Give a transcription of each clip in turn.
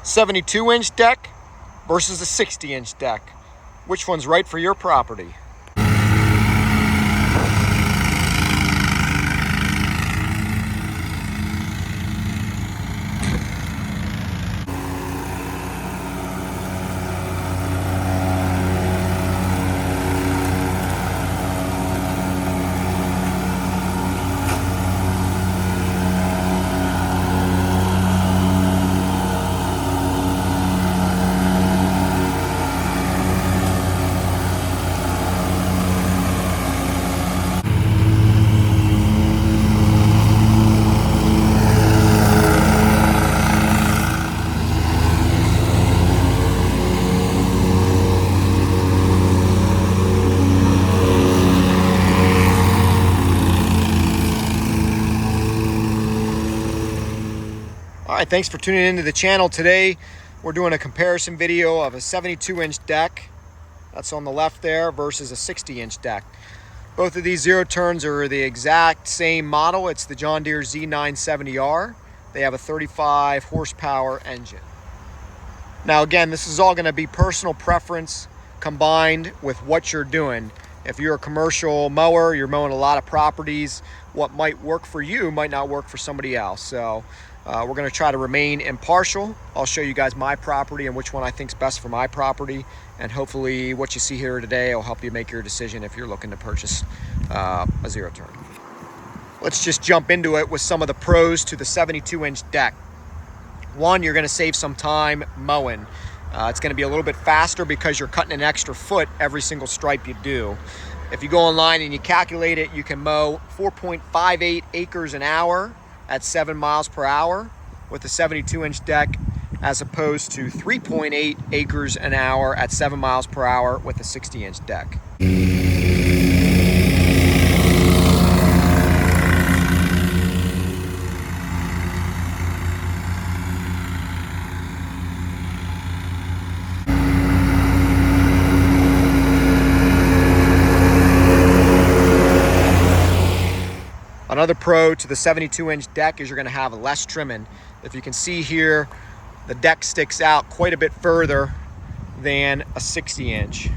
72-inch deck versus a 60-inch deck. Which one's right for your property? All right, thanks for tuning into the channel. Today we're doing a comparison video of a 72-inch deck, that's on the left there, versus a 60-inch deck. Both of these zero turns are the exact same model. It's the John Deere Z970R. They have a 35 horsepower engine. Now again, this is all going to be personal preference combined with what you're doing. If you're a commercial mower, you're mowing a lot of properties, what might work for you might not work for somebody else. So we're going to try to remain impartial. I'll show you guys my property and which one I think is best for my property, and hopefully what you see here today will help you make your decision if you're looking to purchase a zero turn. Let's just jump into it with some of the pros to the 72-inch deck. One, you're going to save some time mowing. It's going to be a little bit faster because you're cutting an extra foot every single stripe you do. If you go online and you calculate it, you can mow 4.58 acres an hour at 7 miles per hour with a 72-inch deck, as opposed to 3.8 acres an hour at 7 miles per hour with a 60-inch deck. Another pro to the 72-inch deck is you're going to have less trimming. If you can see here, the deck sticks out quite a bit further than a 60-inch.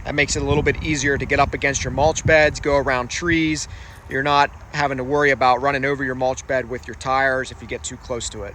That makes it a little bit easier to get up against your mulch beds, go around trees. You're not having to worry about running over your mulch bed with your tires if you get too close to it.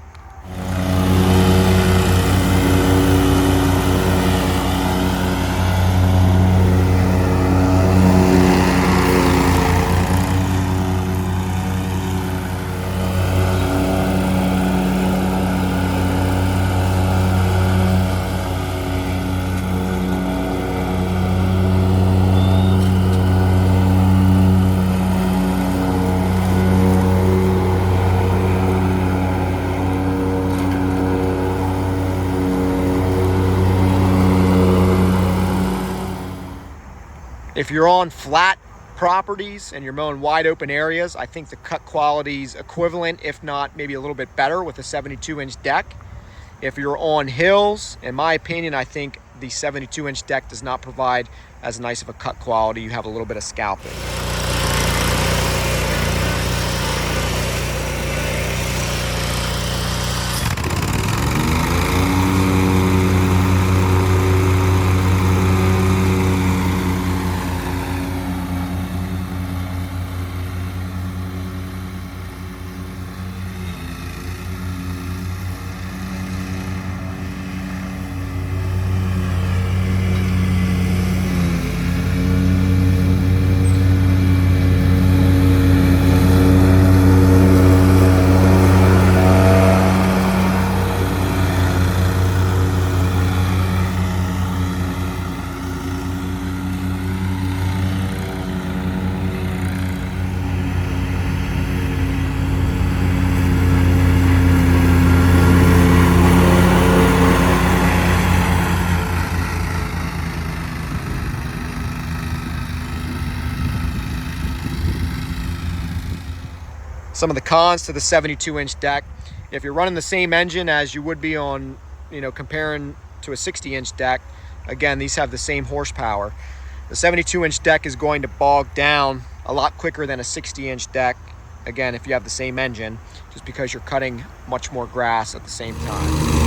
If you're on flat properties and you're mowing wide open areas, I think the cut quality is equivalent, if not maybe a little bit better, with a 72-inch deck. If you're on hills, in my opinion, I think the 72-inch deck does not provide as nice of a cut quality. You have a little bit of scalping. Some of the cons to the 72-inch deck: if you're running the same engine as you would be on, comparing to a 60-inch deck, again, these have the same horsepower. The 72-inch deck is going to bog down a lot quicker than a 60-inch deck, again, if you have the same engine, just because you're cutting much more grass at the same time.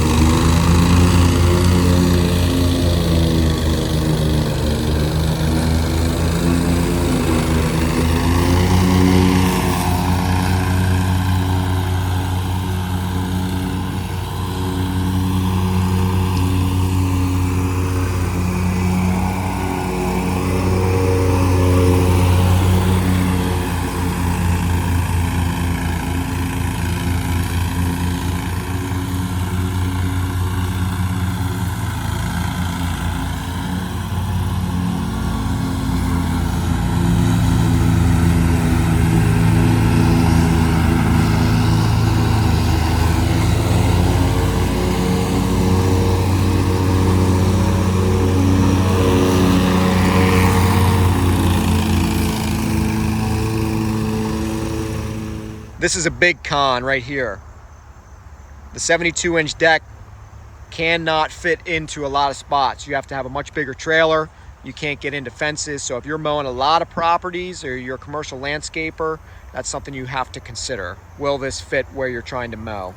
This is a big con right here. The 72-inch deck cannot fit into a lot of spots. You have to have a much bigger trailer. You can't get into fences. So if you're mowing a lot of properties or you're a commercial landscaper, that's something you have to consider. Will this fit where you're trying to mow?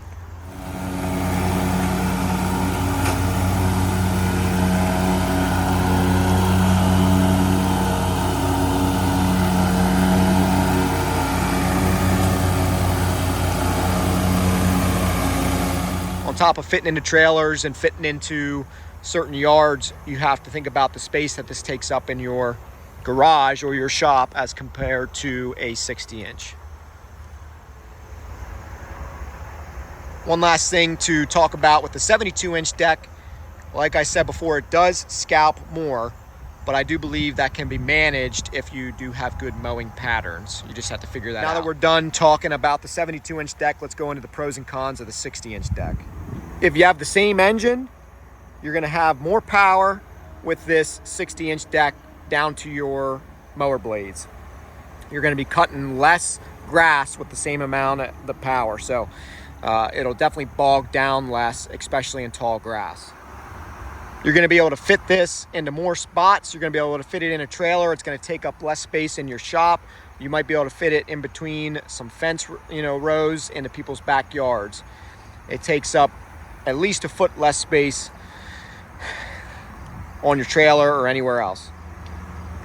On top of fitting into trailers and fitting into certain yards, you have to think about the space that this takes up in your garage or your shop as compared to a 60-inch. One last thing to talk about with the 72-inch deck, like I said before, it does scalp more, but I do believe that can be managed if you do have good mowing patterns. You just have to figure that out. Now that we're done talking about the 72-inch deck, let's go into the pros and cons of the 60-inch deck. If you have the same engine, you're gonna have more power with this 60-inch deck down to your mower blades. You're gonna be cutting less grass with the same amount of the power. So it'll definitely bog down less, especially in tall grass. You're gonna be able to fit this into more spots. You're gonna be able to fit it in a trailer. It's gonna take up less space in your shop. You might be able to fit it in between some fence, rows into people's backyards. It takes up at least a foot less space on your trailer or anywhere else.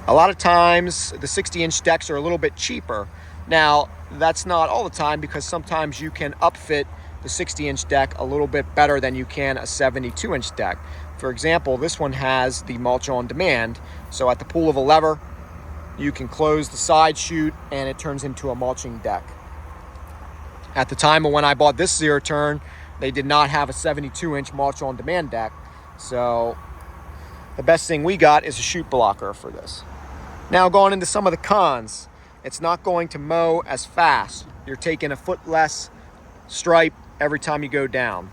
A lot of times the 60-inch decks are a little bit cheaper. Now, that's not all the time, because sometimes you can upfit the 60-inch deck a little bit better than you can a 72-inch deck. For example, this one has the mulch on demand. So at the pull of a lever, you can close the side chute and it turns into a mulching deck. At the time of when I bought this zero turn, they did not have a 72-inch mulch on demand deck. So the best thing we got is a chute blocker for this. Now going into some of the cons, it's not going to mow as fast. You're taking a foot less stripe every time you go down.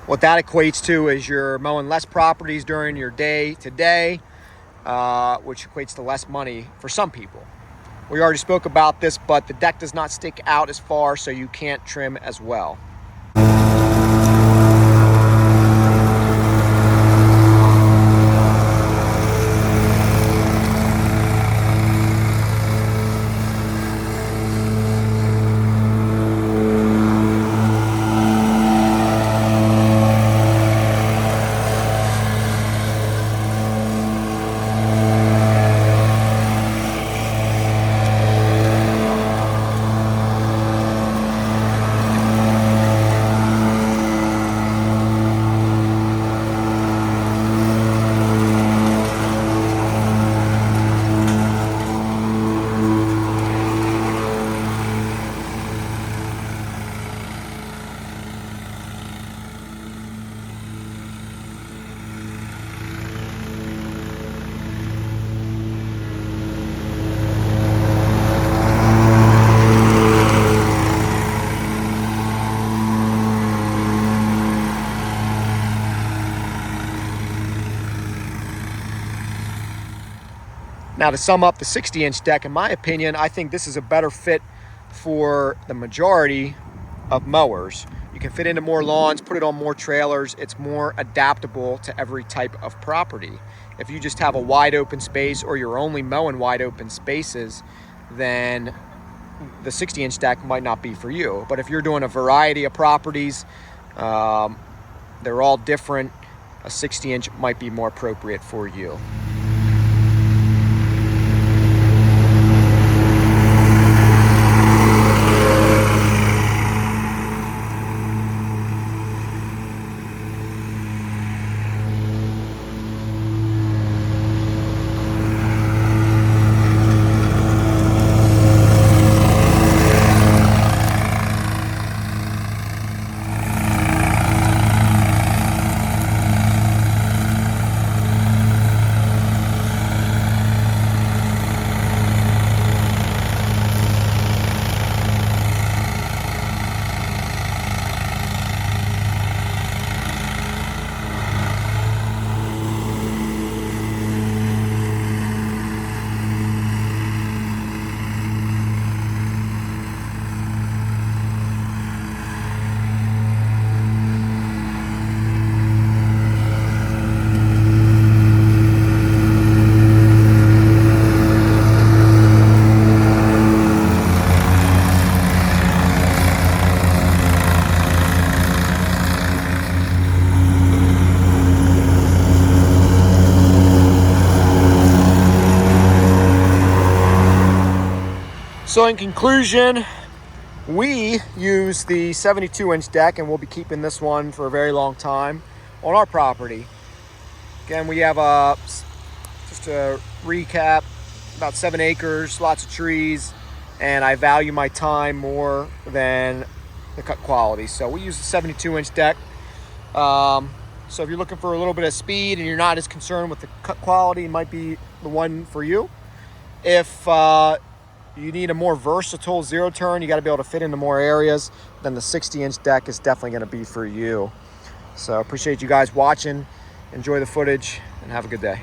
What that equates to is you're mowing less properties during your day to day, which equates to less money for some people. We already spoke about this, but the deck does not stick out as far, so you can't trim as well. Now, to sum up the 60-inch deck, in my opinion, I think this is a better fit for the majority of mowers. You can fit into more lawns, put it on more trailers. It's more adaptable to every type of property. If you just have a wide open space or you're only mowing wide open spaces, then the 60-inch deck might not be for you. But if you're doing a variety of properties, they're all different, a 60-inch might be more appropriate for you. So in conclusion, we use the 72-inch deck, and we'll be keeping this one for a very long time on our property. Again, we have just a recap, about 7 acres, lots of trees, and I value my time more than the cut quality. So we use the 72-inch deck. So if you're looking for a little bit of speed and you're not as concerned with the cut quality, it might be the one for you. If you need a more versatile zero turn, you got to be able to fit into more areas, then the 60-inch deck is definitely going to be for you. So appreciate you guys watching. Enjoy the footage and have a good day.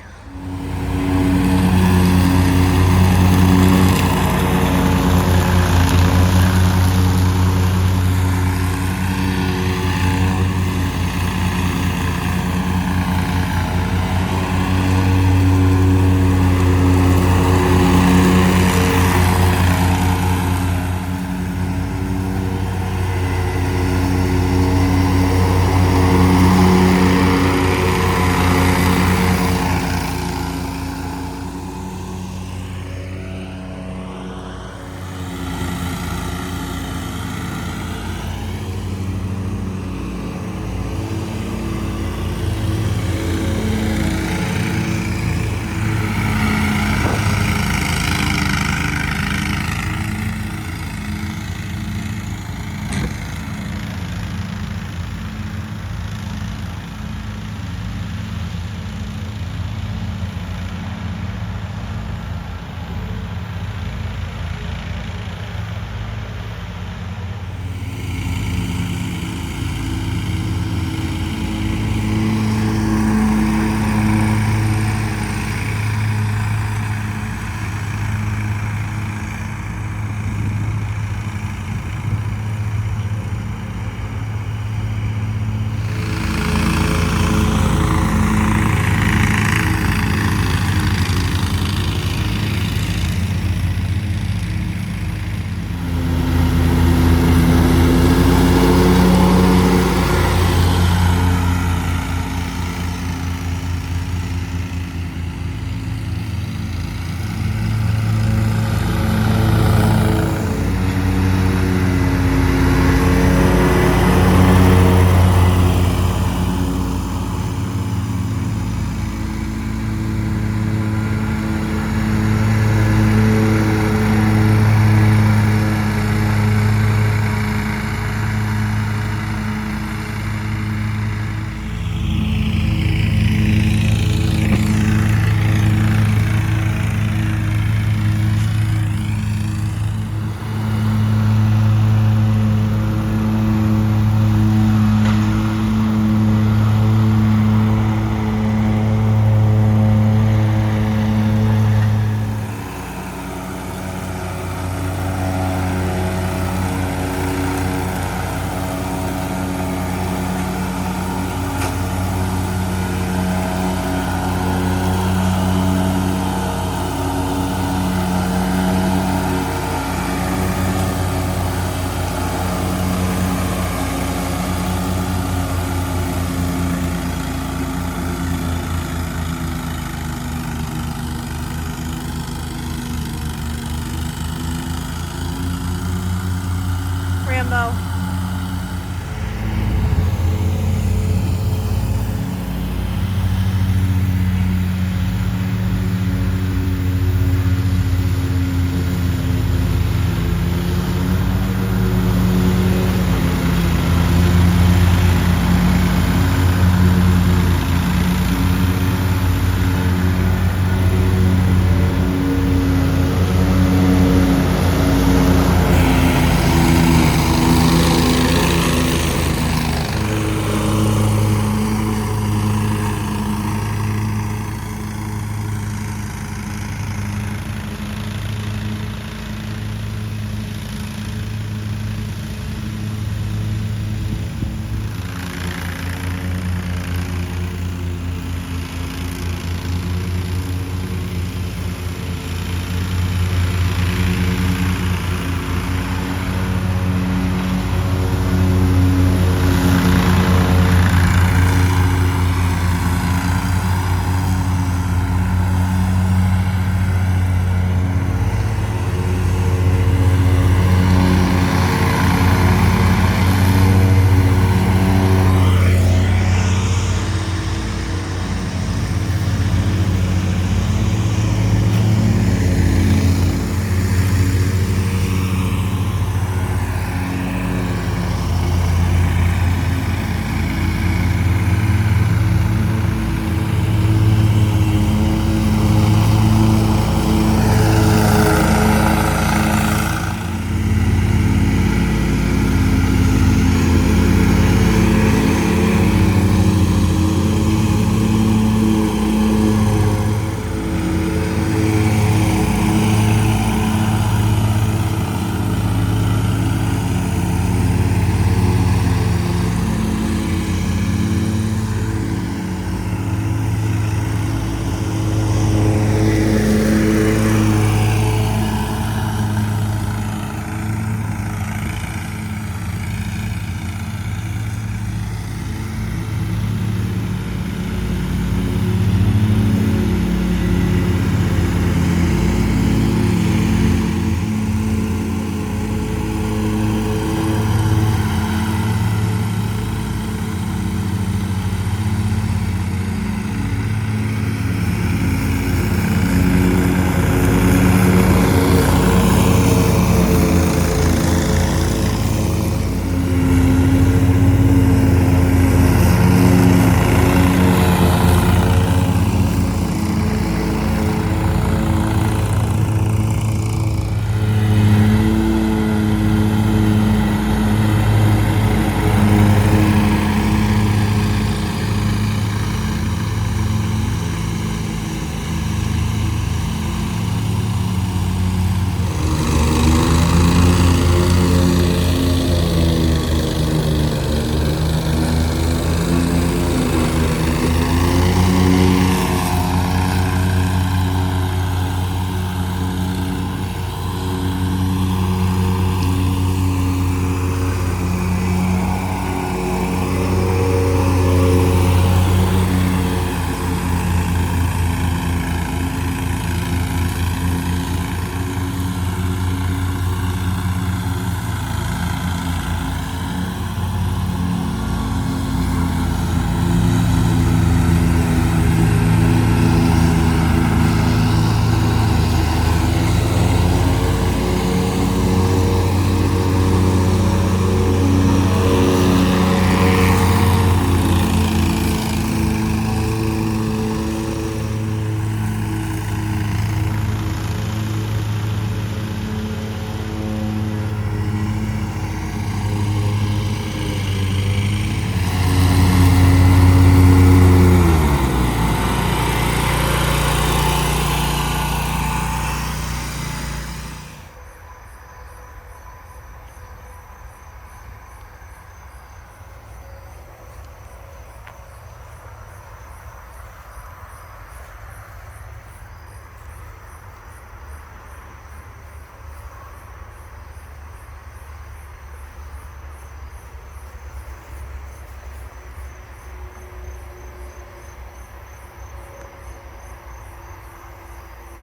mow.